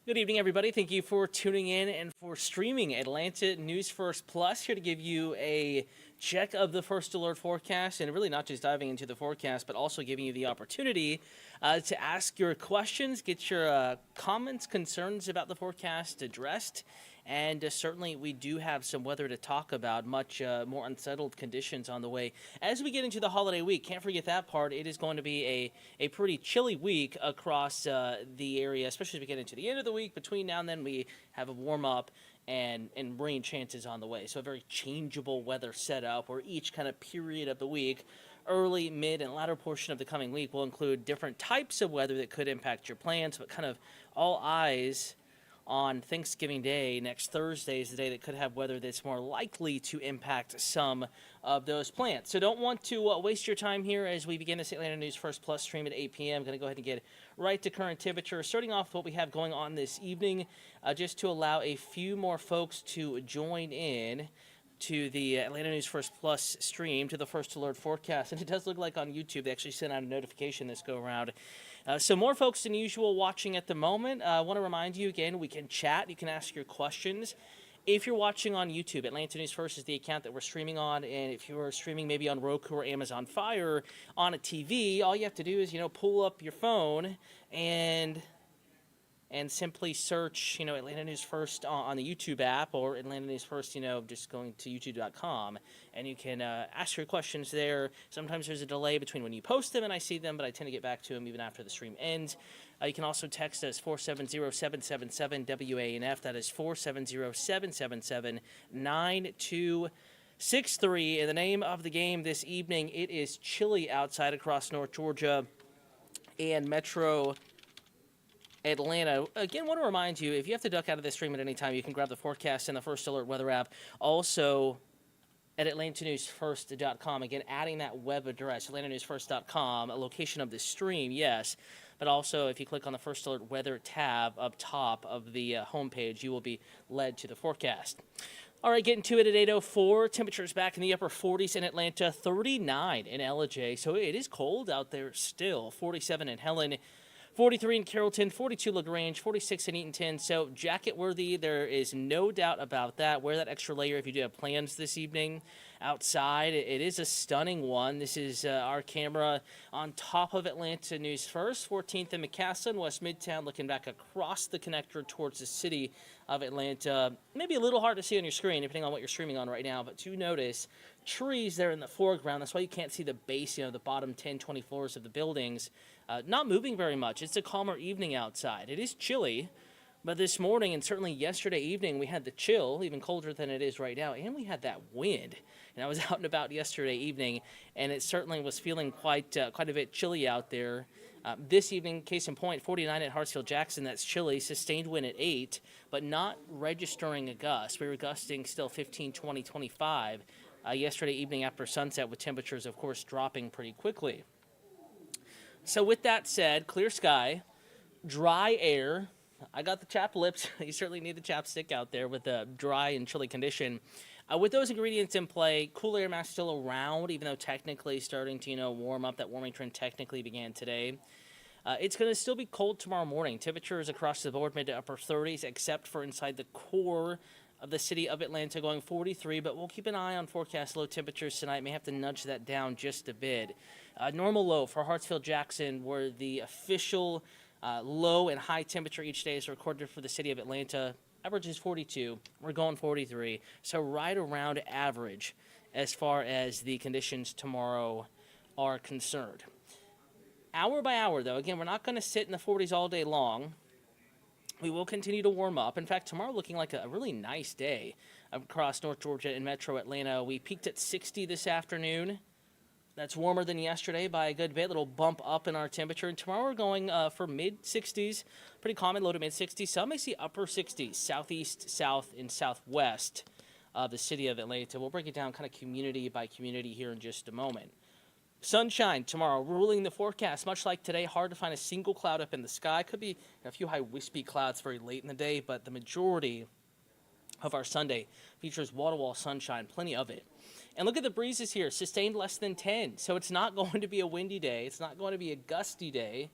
Good evening, everybody. Thank you for tuning in and for streaming Atlanta News First Plus. Here to give you a check of the first alert forecast, and really not just diving into the forecast, but also giving you the opportunity to ask your questions, get your comments, concerns about the forecast addressed. And certainly, we do have some weather to talk about, much more unsettled conditions on the way. As we get into the holiday week, can't forget that part. It is going to be a pretty chilly week across the area, especially as we get into the end of the week. Between now and then, we have a warm up and rain chances on the way. So a very changeable weather setup where each kind of period of the week, early, mid, and latter portion of the coming week will include different types of weather that could impact your plans, but kind of all eyes on Thanksgiving Day. Next Thursday is the day that could have weather that's more likely to impact some of those plans. So don't want to waste your time here as we begin this Atlanta News First Plus stream at 8 p.m. Going to go ahead and get right to current temperature, starting off with what we have going on this evening, just to allow a few more folks to join in to the Atlanta News First Plus stream, to the First Alert forecast. And it does look like on YouTube they actually sent out a notification this go around. So more folks than usual watching at the moment. I want to remind you again, we can chat. You can ask your questions. If you're watching on YouTube, Atlanta News First is the account that we're streaming on. And if you're streaming maybe on Roku or Amazon Fire on a TV, all you have to do is, pull up your phone and simply search, Atlanta News First on the YouTube app, or Atlanta News First, just going to youtube.com, and you can ask your questions there. Sometimes there's a delay between when you post them and I see them, but I tend to get back to them even after the stream ends. You can also text us 470-777-WANF. That is 470-777-9263. In the name of the game this evening, it is chilly outside across North Georgia and Metro Atlanta. Again, want to remind you, if you have to duck out of this stream at any time, you can grab the forecast in the First Alert weather app. Also, at atlantanewsfirst.com. Again, adding that web address, atlantanewsfirst.com, a location of the stream, yes. But also, if you click on the First Alert weather tab up top of the homepage, you will be led to the forecast. All right, getting to it at 8:04. Temperatures back in the upper 40s in Atlanta, 39 in Ellijay. So it is cold out there still. 47 in Helen, 43 in Carrollton, 42 LaGrange, 46 in Eatonton. So jacket worthy, there is no doubt about that. Wear that extra layer if you do have plans this evening outside. It is a stunning one. This is our camera on top of Atlanta News First, 14th and McCaslin, West Midtown, looking back across the connector towards the city of Atlanta. Maybe a little hard to see on your screen, depending on what you're streaming on right now, but do notice trees there in the foreground. That's why you can't see the base, the bottom 10, 20 floors of the buildings. Not moving very much. It's a calmer evening outside. It is chilly, but this morning and certainly yesterday evening we had the chill, even colder than it is right now, and we had that wind. And I was out and about yesterday evening, and it certainly was feeling quite a bit chilly out there. This evening, case in point, 49 at Hartsfield-Jackson, that's chilly, sustained wind at 8, but not registering a gust. We were gusting still 15, 20, 25 yesterday evening after sunset, with temperatures, of course, dropping pretty quickly. So with that said, clear sky, dry air. I got the chapped lips. You certainly need the chapstick out there with the dry and chilly condition. With those ingredients in play, cool air mass still around, even though technically starting to, warm up. That warming trend technically began today. It's going to still be cold tomorrow morning. Temperatures across the board mid to upper 30s, except for inside the core of the city of Atlanta, going 43, but we'll keep an eye on forecast low temperatures tonight. May have to nudge that down just a bit. Normal low for Hartsfield-Jackson, where the official low and high temperature each day is recorded for the city of Atlanta. Average is 42. We're going 43. So right around average as far as the conditions tomorrow are concerned. Hour by hour, though, again, we're not going to sit in the 40s all day long. We will continue to warm up. In fact, tomorrow looking like a really nice day across North Georgia and Metro Atlanta. We peaked at 60 this afternoon. That's warmer than yesterday by a good bit. Little bump up in our temperature. And tomorrow we're going for mid-60s. Pretty common, low to mid-60s. Some may see upper 60s, southeast, south, and southwest of the city of Atlanta. We'll break it down kind of community by community here in just a moment. Sunshine tomorrow, ruling the forecast. Much like today, hard to find a single cloud up in the sky. Could be a few high wispy clouds very late in the day, but the majority of our Sunday features wall-to-wall sunshine, plenty of it. And look at the breezes here, sustained less than 10. So it's not going to be a windy day. It's not going to be a gusty day.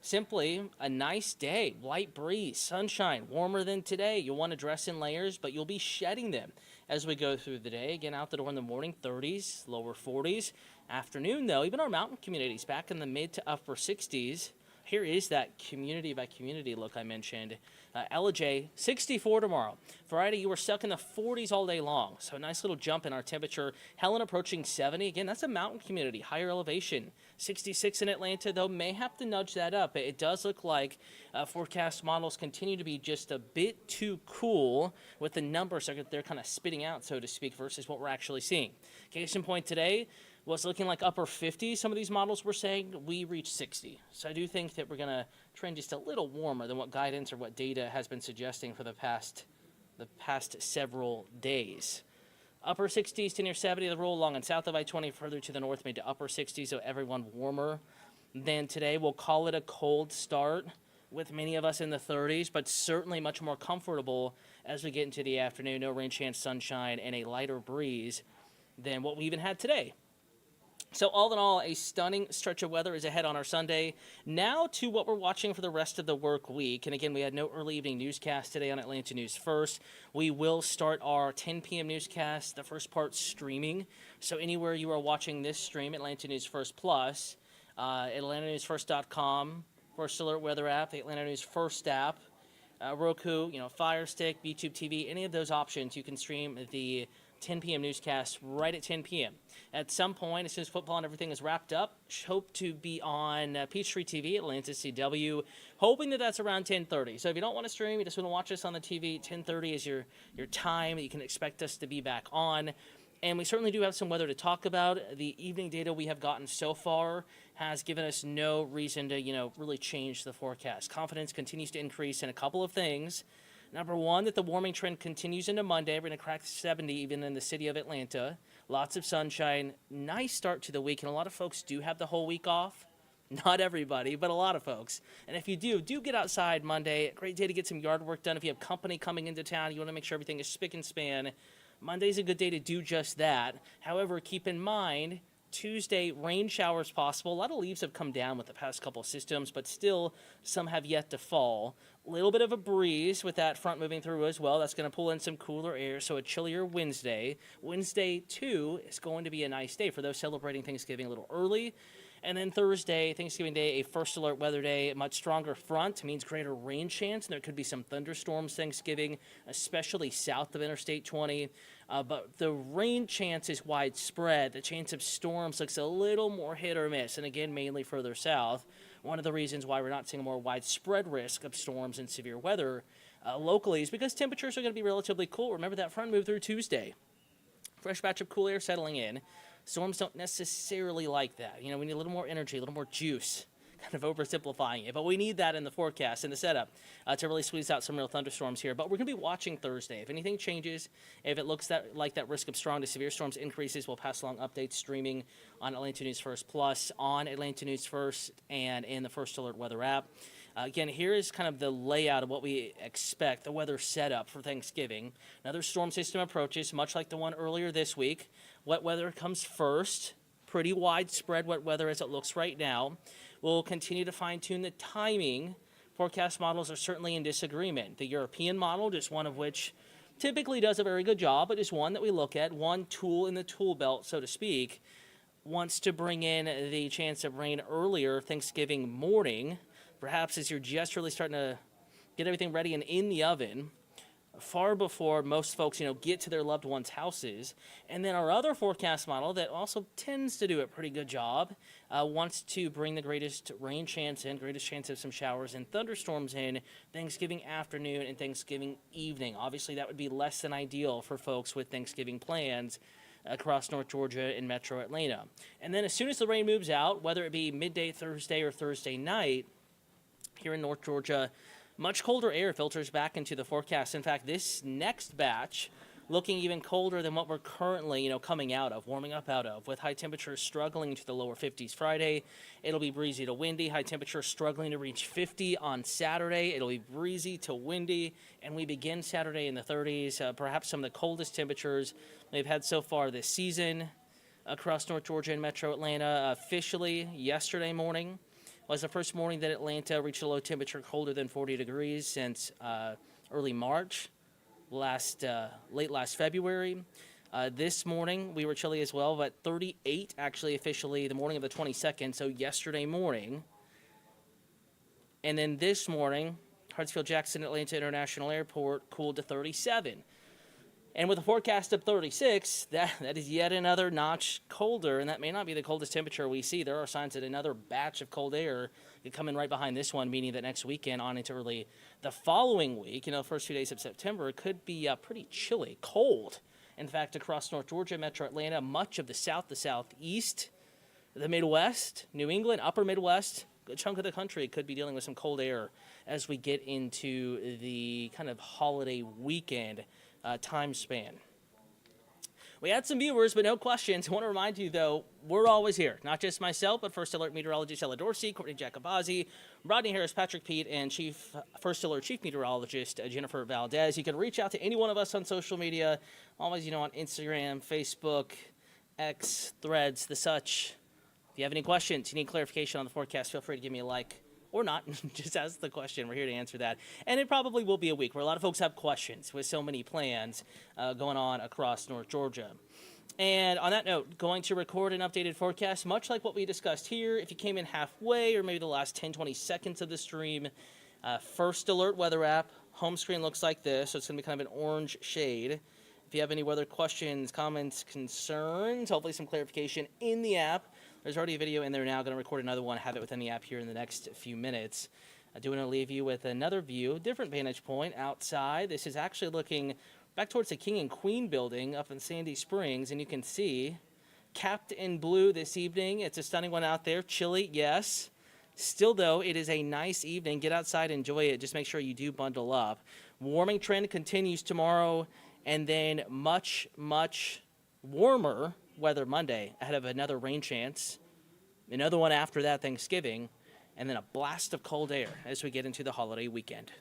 Simply a nice day, light breeze, sunshine, warmer than today. You'll want to dress in layers, but you'll be shedding them as we go through the day. Again, out the door in the morning, 30s, lower 40s. Afternoon, though, even our mountain communities back in the mid to upper 60s. Here is that community by community look I mentioned. LJ, 64 tomorrow. Friday, you were stuck in the 40s all day long. So a nice little jump in our temperature. Helen approaching 70. Again, that's a mountain community, higher elevation. 66 in Atlanta, though, may have to nudge that up. It does look like forecast models continue to be just a bit too cool with the numbers that they're kind of spitting out, so to speak, versus what we're actually seeing. Case in point today, was looking like upper 50s. Some of these models were saying we reached 60. So I do think that we're going to trend just a little warmer than what guidance or what data has been suggesting for the past several days. Upper 60s to near 70, the roll along and south of I-20, further to the north, mid to upper 60s, so everyone warmer than today. We'll call it a cold start with many of us in the 30s, but certainly much more comfortable as we get into the afternoon. No rain chance, sunshine, and a lighter breeze than what we even had today. So all in all, a stunning stretch of weather is ahead on our Sunday. Now to what we're watching for the rest of the work week. And again, we had no early evening newscast today on Atlanta News First. We will start our 10 p.m. newscast, the first part streaming. So anywhere you are watching this stream, Atlanta News First Plus, AtlantaNewsFirst.com, First Alert Weather app, the Atlanta News First app, Roku, Fire Stick, YouTube TV, any of those options, you can stream the 10 p.m. newscast right at 10 p.m. At some point, as soon as football and everything is wrapped up, hope to be on Peachtree TV, Atlanta CW, hoping that that's around 10:30. So if you don't want to stream, you just want to watch us on the TV, 10:30 is your time that you can expect us to be back on. And we certainly do have some weather to talk about. The evening data we have gotten so far has given us no reason to, really change the forecast. Confidence continues to increase in a couple of things. Number one, that the warming trend continues into Monday. We're going to crack 70 even in the city of Atlanta. Lots of sunshine. Nice start to the week, and a lot of folks do have the whole week off. Not everybody, but a lot of folks. And if you do get outside Monday. Great day to get some yard work done. If you have company coming into town, you want to make sure everything is spick and span. Monday's a good day to do just that. However, keep in mind, Tuesday, rain showers possible. A lot of leaves have come down with the past couple systems, but still some have yet to fall. A little bit of a breeze with that front moving through as well. That's going to pull in some cooler air, so a chillier Wednesday. Wednesday, too, is going to be a nice day for those celebrating Thanksgiving a little early. And then Thursday, Thanksgiving Day, a first alert weather day. A much stronger front means greater rain chance, and there could be some thunderstorms Thanksgiving, especially south of Interstate 20. But the rain chance is widespread. The chance of storms looks a little more hit or miss, and again, mainly further south. One of the reasons why we're not seeing a more widespread risk of storms and severe weather locally is because temperatures are going to be relatively cool. Remember that front move through Tuesday. Fresh batch of cool air settling in. Storms don't necessarily like that. We need a little more energy, a little more juice. Kind of oversimplifying it, but we need that in the forecast, in the setup, to really squeeze out some real thunderstorms here. But we're going to be watching Thursday. If anything changes, if it looks like that risk of strong to severe storms increases, we'll pass along updates streaming on Atlanta News First Plus, on Atlanta News First, and in the First Alert Weather app. Again, here is kind of the layout of what we expect, the weather setup for Thanksgiving. Another storm system approaches, much like the one earlier this week. Wet weather comes first. Pretty widespread wet weather as it looks right now. We'll continue to fine-tune the timing. Forecast models are certainly in disagreement. The European model, just one of which typically does a very good job, but is one that we look at, one tool in the tool belt, so to speak, wants to bring in the chance of rain earlier Thanksgiving morning, perhaps as you're just really starting to get everything ready and in the oven, far before most folks, get to their loved ones' houses. And then our other forecast model that also tends to do a pretty good job wants to bring the greatest rain chance in, greatest chance of some showers and thunderstorms in Thanksgiving afternoon and Thanksgiving evening. Obviously, that would be less than ideal for folks with Thanksgiving plans across North Georgia and Metro Atlanta. And then as soon as the rain moves out, whether it be midday Thursday or Thursday night, here in North Georgia, much colder air filters back into the forecast. In fact, this next batch looking even colder than what we're currently, coming out of, warming up out of, with high temperatures struggling to the lower 50s Friday. It'll be breezy to windy. High temperatures struggling to reach 50 on Saturday. It'll be breezy to windy, and we begin Saturday in the 30s. Perhaps some of the coldest temperatures they've had so far this season across North Georgia and Metro Atlanta. Officially, yesterday morning was the first morning that Atlanta reached a low temperature colder than 40 degrees since early March, late last February. This morning, we were chilly as well, but 38 actually officially the morning of the 22nd, so yesterday morning. And then this morning, Hartsfield-Jackson Atlanta International Airport cooled to 37. And with a forecast of 36, that is yet another notch colder, and that may not be the coldest temperature we see. There are signs that another batch of cold air could come in right behind this one, meaning that next weekend on into early the following week, the first few days of September, it could be pretty chilly, cold. In fact, across North Georgia, Metro Atlanta, much of the South, the Southeast, the Midwest, New England, Upper Midwest, a chunk of the country could be dealing with some cold air as we get into the kind of holiday weekend time span. We had some viewers, but no questions. I want to remind you, though, we're always here. Not just myself, but First Alert Meteorologist Ella Dorsey, Courtney Jacobazzi, Rodney Harris, Patrick Pete, and First Alert Chief Meteorologist Jennifer Valdez. You can reach out to any one of us on social media, always, on Instagram, Facebook, X, Threads, the such. If you have any questions, you need clarification on the forecast, feel free to give me a like. Or not, just ask the question. We're here to answer that. And it probably will be a week where a lot of folks have questions with so many plans going on across North Georgia. And on that note, going to record an updated forecast, much like what we discussed here. If you came in halfway or maybe the last 10, 20 seconds of the stream, First Alert weather app, home screen looks like this. So it's going to be kind of an orange shade. If you have any weather questions, comments, concerns, hopefully some clarification in the app. There's already a video in there now. Going to record another one, have it within the app here in the next few minutes. I do want to leave you with another view, different vantage point outside. This is actually looking back towards the King and Queen building up in Sandy Springs, and you can see capped in blue this evening. It's a stunning one out there. Chilly, yes. Still, though, it is a nice evening. Get outside, enjoy it. Just make sure you do bundle up. Warming trend continues tomorrow, and then much, much warmer weather Monday ahead of another rain chance, another one after that Thanksgiving, and then a blast of cold air as we get into the holiday weekend.